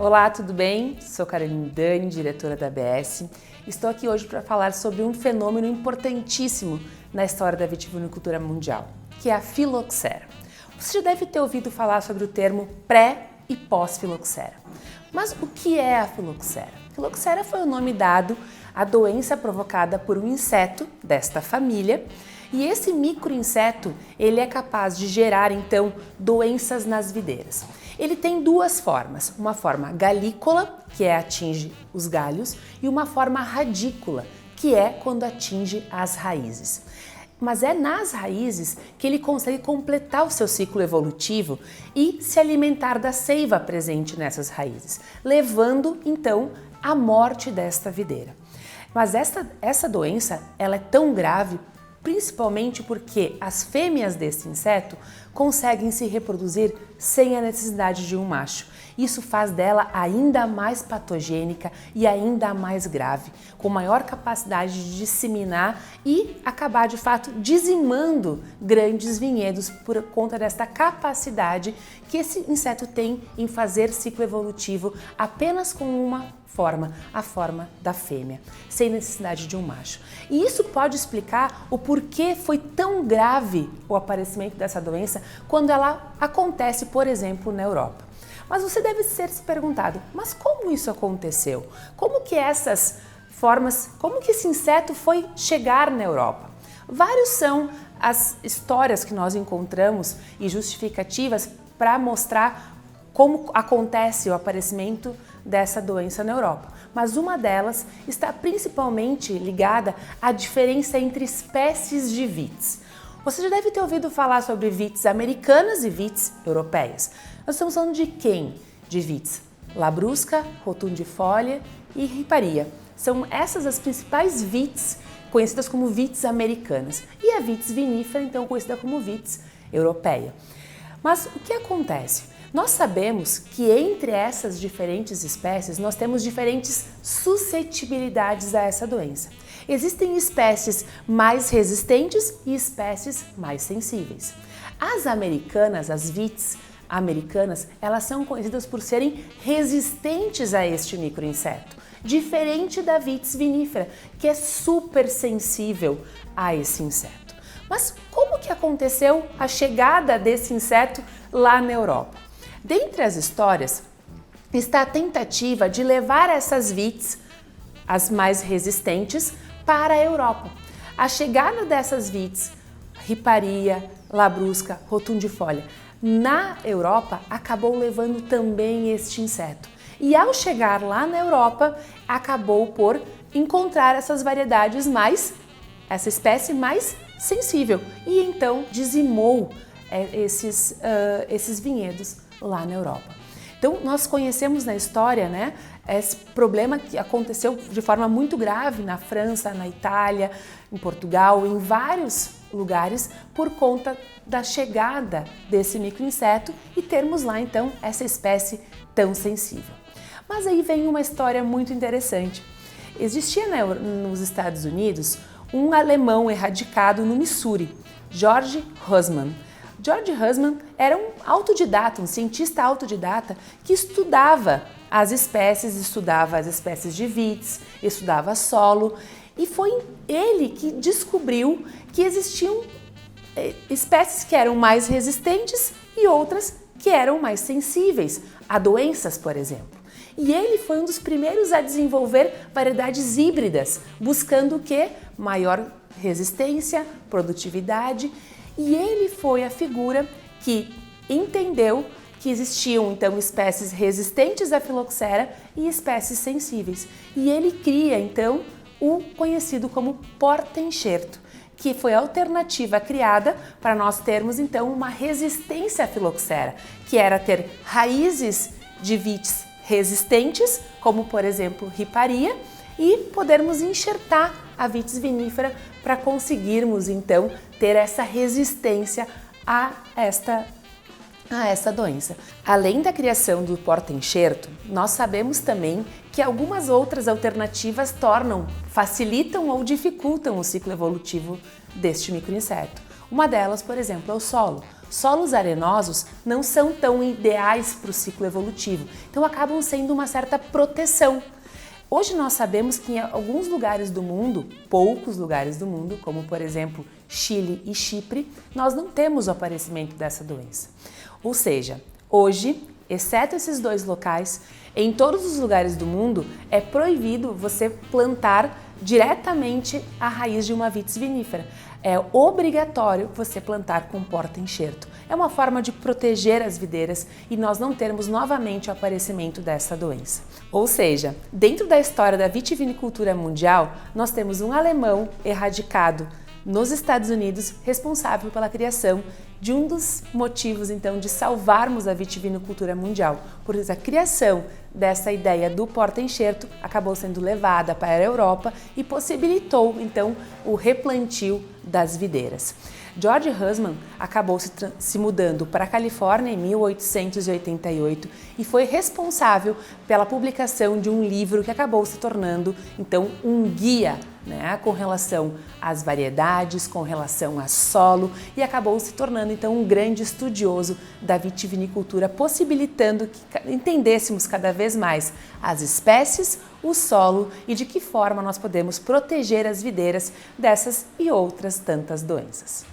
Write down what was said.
Olá, tudo bem? Sou Caroline Dani, diretora da ABS. Estou aqui hoje para falar sobre um fenômeno importantíssimo na história da vitivinicultura mundial, que é a filoxera. Você já deve ter ouvido falar sobre o termo pré e pós-filoxera. Mas o que é a filoxera? Filoxera foi o nome dado à doença provocada por um inseto desta família, e esse microinseto ele é capaz de gerar então doenças nas videiras. Ele tem duas formas, uma forma galícola, que atinge os galhos, e uma forma radícula, que é quando atinge as raízes. Mas é nas raízes que ele consegue completar o seu ciclo evolutivo e se alimentar da seiva presente nessas raízes, levando então à morte desta videira. Mas essa doença ela é tão grave principalmente porque as fêmeas desse inseto conseguem se reproduzir sem a necessidade de um macho. Isso faz dela ainda mais patogênica e ainda mais grave, com maior capacidade de disseminar e acabar de fato dizimando grandes vinhedos por conta desta capacidade que esse inseto tem em fazer ciclo evolutivo apenas com uma forma, a forma da fêmea, sem necessidade de um macho. E isso pode explicar o porquê foi tão grave o aparecimento dessa doença quando ela acontece, por exemplo, na Europa. Mas você deve ter se perguntado, mas como isso aconteceu? Como que essas formas, como que esse inseto foi chegar na Europa? Vários são as histórias que nós encontramos e justificativas para mostrar como acontece o aparecimento dessa doença na Europa. Mas uma delas está principalmente ligada à diferença entre espécies de vites. Você já deve ter ouvido falar sobre vites americanas e vites europeias. Nós estamos falando de quem? De vites labrusca, rotundifolia e riparia. São essas as principais vites conhecidas como vites americanas. E a vites vinífera, então conhecida como vites europeia. Mas o que acontece? Nós sabemos que entre essas diferentes espécies nós temos diferentes suscetibilidades a essa doença. Existem espécies mais resistentes e espécies mais sensíveis. As americanas, as vites americanas, elas são conhecidas por serem resistentes a este microinseto, diferente da vites vinífera, que é super sensível a esse inseto. Mas como que aconteceu a chegada desse inseto lá na Europa? Dentre as histórias está a tentativa de levar essas vites, as mais resistentes, para a Europa. A chegada dessas vites, riparia, labrusca, rotundifolia, na Europa acabou levando também este inseto. E ao chegar lá na Europa, acabou por encontrar essas variedades essa espécie mais sensível e então dizimou esses vinhedos lá na Europa. Então nós conhecemos na história, né, esse problema que aconteceu de forma muito grave na França, na Itália, em Portugal, em vários lugares por conta da chegada desse microinseto e termos lá então essa espécie tão sensível. Mas aí vem uma história muito interessante. Existia nos Estados Unidos um alemão erradicado no Missouri, George Husmann. George Husmann era um autodidata, um cientista autodidata que estudava as espécies de vites, estudava solo e foi ele que descobriu que existiam espécies que eram mais resistentes e outras que eram mais sensíveis a doenças, por exemplo. E ele foi um dos primeiros a desenvolver variedades híbridas, buscando o quê? Maior resistência, produtividade. E ele foi a figura que entendeu que existiam então espécies resistentes à filoxera e espécies sensíveis. E ele cria então o conhecido como porta-enxerto, que foi a alternativa criada para nós termos então uma resistência à filoxera, que era ter raízes de vites resistentes, como por exemplo riparia, e podermos enxertar a vitis vinífera para conseguirmos então ter essa resistência a essa doença. Além da criação do porta-enxerto, nós sabemos também que algumas outras alternativas facilitam ou dificultam o ciclo evolutivo deste microinseto. Uma delas, por exemplo, é o solo. solos arenosos não são tão ideais para o ciclo evolutivo, então acabam sendo uma certa proteção. Hoje nós sabemos que em alguns lugares do mundo, poucos lugares do mundo, como por exemplo Chile e Chipre, nós não temos o aparecimento dessa doença. Ou seja, hoje, exceto esses dois locais, em todos os lugares do mundo é proibido você plantar diretamente a raiz de uma vitis vinífera. É obrigatório você plantar com porta-enxerto. É uma forma de proteger as videiras e nós não termos novamente o aparecimento dessa doença. Ou seja, dentro da história da vitivinicultura mundial, nós temos um alemão erradicado nos Estados Unidos, responsável pela criação de um dos motivos, então, de salvarmos a vitivinicultura mundial. Por isso, a criação dessa ideia do porta-enxerto acabou sendo levada para a Europa e possibilitou, então, o replantio das videiras. George Husman acabou se mudando para a Califórnia em 1888 e foi responsável pela publicação de um livro que acabou se tornando, então, um guia, né, com relação às variedades, com relação a solo, e acabou se tornando então um grande estudioso da vitivinicultura, possibilitando que entendêssemos cada vez mais as espécies, o solo e de que forma nós podemos proteger as videiras dessas e outras tantas doenças.